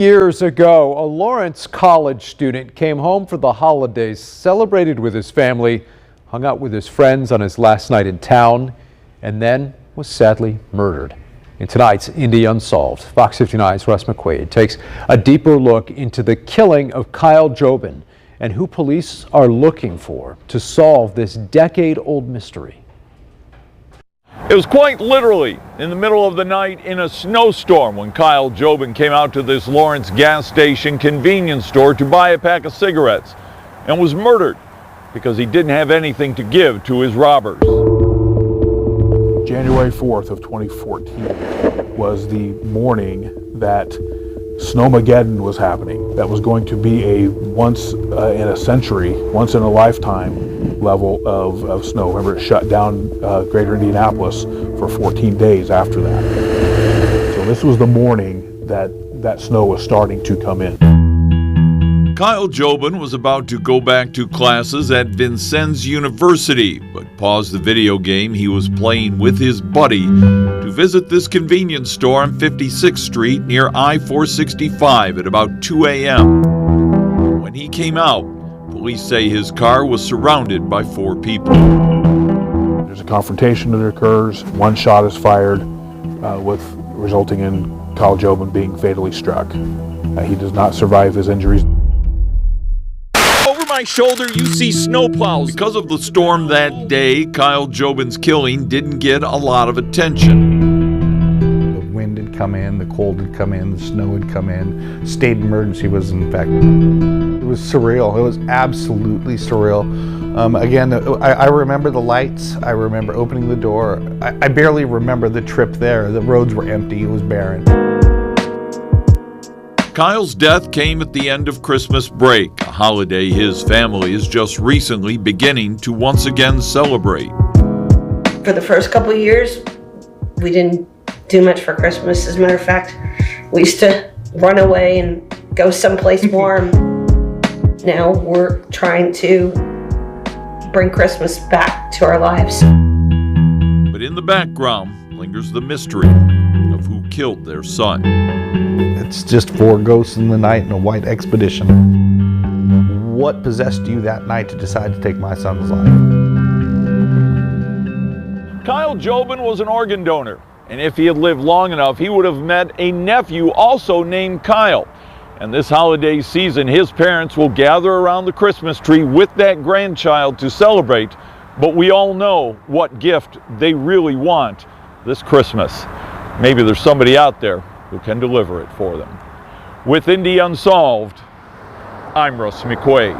Years ago, a Lawrence College student came home for the holidays, celebrated with his family, hung out with his friends on his last night in town, and then was sadly murdered. In tonight's Indy Unsolved, Fox 59's Russ McQuaid takes a deeper look into the killing of Kyle Jobin and who police are looking for to solve this decade-old mystery. It was quite literally in the middle of the night in a snowstorm when Kyle Jobin came out to this Lawrence gas station convenience store to buy a pack of cigarettes and was murdered because he didn't have anything to give to his robbers. January 4th of 2014 was the morning that Snowmageddon was happening. That was going to be a once in a century, once in a lifetime level of snow. Remember, it shut down greater Indianapolis for 14 days after that. So this was the morning that snow was starting to come in. Kyle Jobin was about to go back to classes at Vincennes University, but paused the video game he was playing with his buddy to visit this convenience store on 56th Street near I-465 at about 2 a.m. When he came out, police say his car was surrounded by 4 people. There's a confrontation that occurs. One shot is fired, resulting in Kyle Jobin being fatally struck. He does not survive his injuries. Over my shoulder, you see snowplows. Because of the storm that day, Kyle Jobin's killing didn't get a lot of attention. The wind had come in, the cold had come in, the snow had come in. State emergency was in effect. It was surreal. It was absolutely surreal. Again, I remember the lights. I remember opening the door. I barely remember the trip there. The roads were empty. It was barren. Kyle's death came at the end of Christmas break, a holiday his family is just recently beginning to once again celebrate. For the first couple of years, we didn't do much for Christmas. As a matter of fact, we used to run away and go someplace warm. Now we're trying to bring Christmas back to our lives. But in the background lingers the mystery of who killed their son. It's just 4 ghosts in the night in a white expedition. What possessed you that night to decide to take my son's life? Kyle Jobin was an organ donor, and if he had lived long enough, he would have met a nephew also named Kyle. And this holiday season, his parents will gather around the Christmas tree with that grandchild to celebrate, but we all know what gift they really want this Christmas. Maybe there's somebody out there who can deliver it for them. With Indy Unsolved, I'm Russ McQuaid.